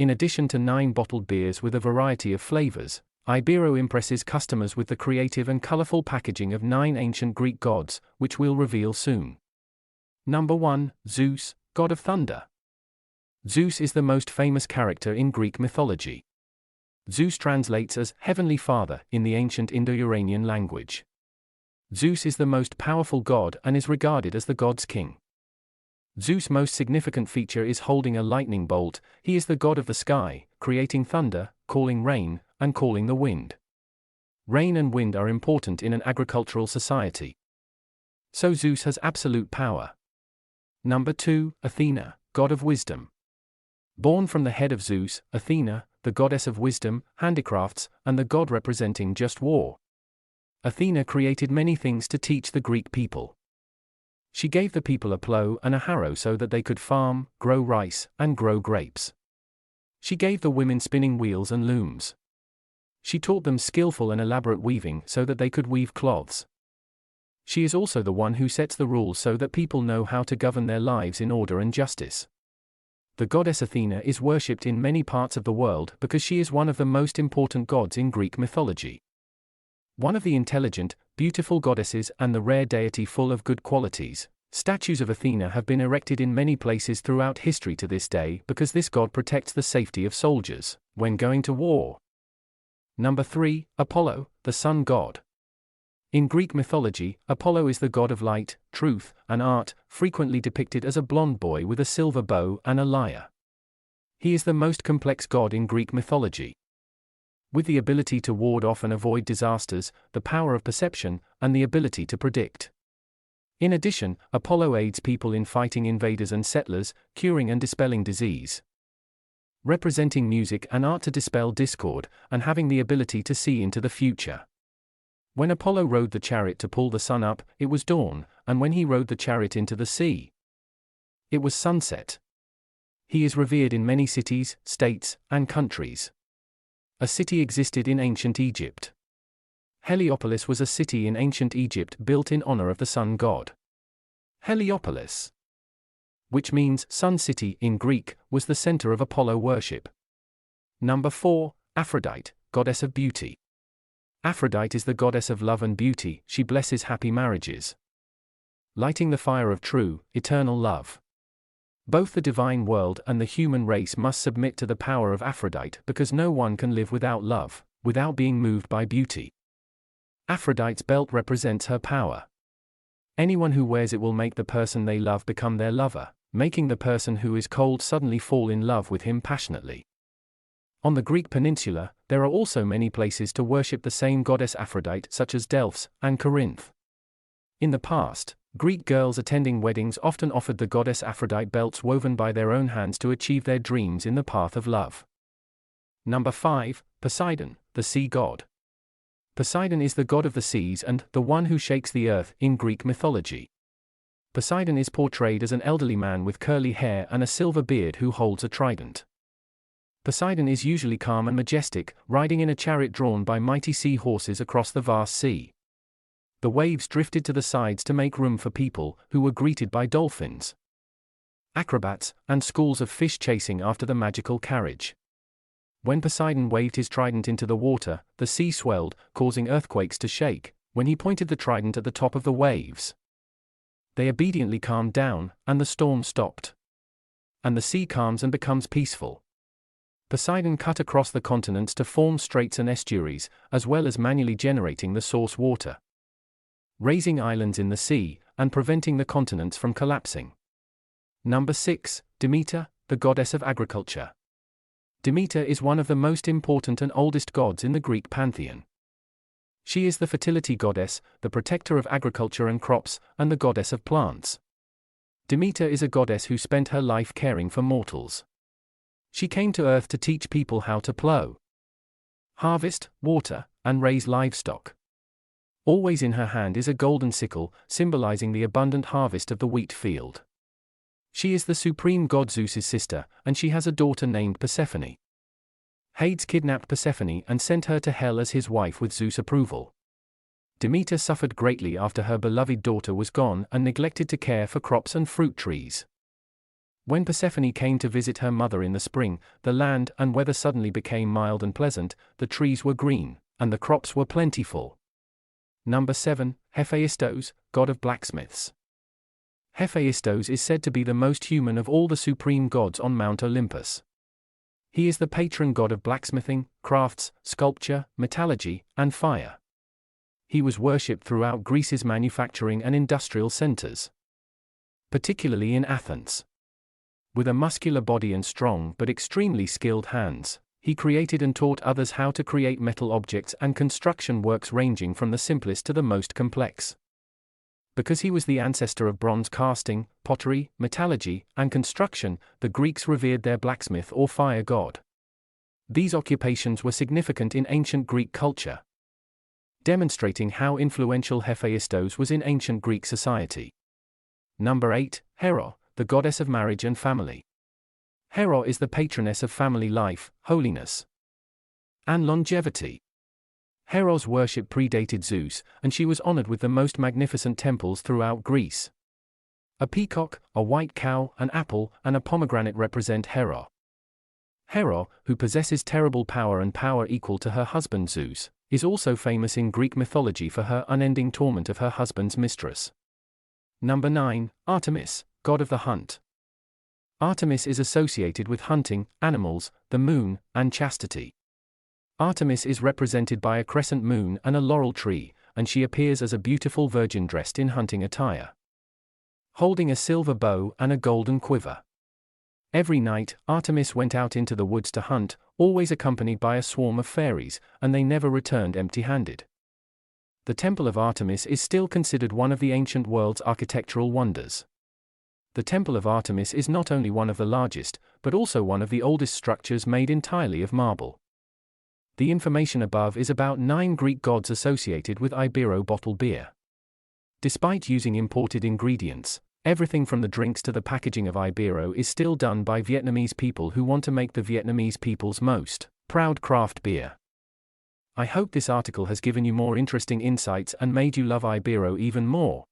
In addition to 9 bottled beers with a variety of flavors, iBiero impresses customers with the creative and colorful packaging of 9 ancient Greek gods, which we'll reveal soon. Number 1, Zeus, god of thunder. Zeus is the most famous character in Greek mythology. Zeus translates as Heavenly Father in the ancient Indo-Iranian language. Zeus is the most powerful god and is regarded as the gods' king. Zeus' most significant feature is holding a lightning bolt. He is the god of the sky, creating thunder, calling rain, and calling the wind. Rain and wind are important in an agricultural society. So Zeus has absolute power. Number 2, Athena, god of wisdom. Born from the head of Zeus, Athena, the goddess of wisdom, handicrafts, and the god representing just war. Athena created many things to teach the Greek people. She gave the people a plough and a harrow so that they could farm, grow rice, and grow grapes. She gave the women spinning wheels and looms. She taught them skillful and elaborate weaving so that they could weave cloths. She is also the one who sets the rules so that people know how to govern their lives in order and justice. The goddess Athena is worshipped in many parts of the world because she is one of the most important gods in Greek mythology. One of the intelligent, beautiful goddesses and the rare deity full of good qualities, statues of Athena have been erected in many places throughout history to this day because this god protects the safety of soldiers when going to war. Number 3, Apollo, the sun god. In Greek mythology, Apollo is the god of light, truth, and art, frequently depicted as a blonde boy with a silver bow and a lyre. He is the most complex god in Greek mythology. With the ability to ward off and avoid disasters, the power of perception, and the ability to predict. In addition, Apollo aids people in fighting invaders and settlers, curing and dispelling disease. Representing music and art to dispel discord, and having the ability to see into the future. When Apollo rode the chariot to pull the sun up, it was dawn, and when he rode the chariot into the sea, it was sunset. He is revered in many cities, states, and countries. A city existed in ancient Egypt. Heliopolis was a city in ancient Egypt built in honor of the sun god. Heliopolis, which means sun city in Greek, was the center of Apollo worship. Number 4, Aphrodite, goddess of beauty. Aphrodite is the goddess of love and beauty. She blesses happy marriages, lighting the fire of true, eternal love. Both the divine world and the human race must submit to the power of Aphrodite because no one can live without love, without being moved by beauty. Aphrodite's belt represents her power. Anyone who wears it will make the person they love become their lover, making the person who is cold suddenly fall in love with him passionately. On the Greek peninsula, there are also many places to worship the same goddess Aphrodite, such as Delphos and Corinth. In the past, Greek girls attending weddings often offered the goddess Aphrodite belts woven by their own hands to achieve their dreams in the path of love. Number 5, Poseidon, the sea god. Poseidon is the god of the seas and the one who shakes the earth in Greek mythology. Poseidon is portrayed as an elderly man with curly hair and a silver beard who holds a trident. Poseidon is usually calm and majestic, riding in a chariot drawn by mighty sea horses across the vast sea. The waves drifted to the sides to make room for people, who were greeted by dolphins, acrobats, and schools of fish chasing after the magical carriage. When Poseidon waved his trident into the water, the sea swelled, causing earthquakes to shake. When he pointed the trident at the top of the waves, they obediently calmed down, and the storm stopped. And the sea calms and becomes peaceful. Poseidon cut across the continents to form straits and estuaries, as well as manually generating the source water, raising islands in the sea, and preventing the continents from collapsing. Number 6, Demeter, the goddess of agriculture. Demeter is one of the most important and oldest gods in the Greek pantheon. She is the fertility goddess, the protector of agriculture and crops, and the goddess of plants. Demeter is a goddess who spent her life caring for mortals. She came to earth to teach people how to plow, harvest, water, and raise livestock. Always in her hand is a golden sickle, symbolizing the abundant harvest of the wheat field. She is the supreme god Zeus's sister, and she has a daughter named Persephone. Hades kidnapped Persephone and sent her to hell as his wife with Zeus' approval. Demeter suffered greatly after her beloved daughter was gone and neglected to care for crops and fruit trees. When Persephone came to visit her mother in the spring, the land and weather suddenly became mild and pleasant, the trees were green, and the crops were plentiful. Number 7, Hephaistos, god of blacksmiths. Hephaistos is said to be the most human of all the supreme gods on Mount Olympus. He is the patron god of blacksmithing, crafts, sculpture, metallurgy, and fire. He was worshipped throughout Greece's manufacturing and industrial centers, particularly in Athens. With a muscular body and strong but extremely skilled hands, he created and taught others how to create metal objects and construction works ranging from the simplest to the most complex. Because he was the ancestor of bronze casting, pottery, metallurgy, and construction, the Greeks revered their blacksmith or fire god. These occupations were significant in ancient Greek culture, demonstrating how influential Hephaistos was in ancient Greek society. Number 8, Hera, the goddess of marriage and family. Hera is the patroness of family life, holiness, and longevity. Hera's worship predated Zeus, and she was honored with the most magnificent temples throughout Greece. A peacock, a white cow, an apple, and a pomegranate represent Hera. Hera, who possesses terrible power and power equal to her husband Zeus, is also famous in Greek mythology for her unending torment of her husband's mistress. Number 9, Artemis, god of the hunt. Artemis is associated with hunting, animals, the moon, and chastity. Artemis is represented by a crescent moon and a laurel tree, and she appears as a beautiful virgin dressed in hunting attire, holding a silver bow and a golden quiver. Every night, Artemis went out into the woods to hunt, always accompanied by a swarm of fairies, and they never returned empty-handed. The Temple of Artemis is still considered one of the ancient world's architectural wonders. The Temple of Artemis is not only one of the largest, but also one of the oldest structures made entirely of marble. The information above is about 9 Greek gods associated with iBiero bottled beer. Despite using imported ingredients, everything from the drinks to the packaging of iBiero is still done by Vietnamese people who want to make the Vietnamese people's most proud craft beer. I hope this article has given you more interesting insights and made you love iBiero even more.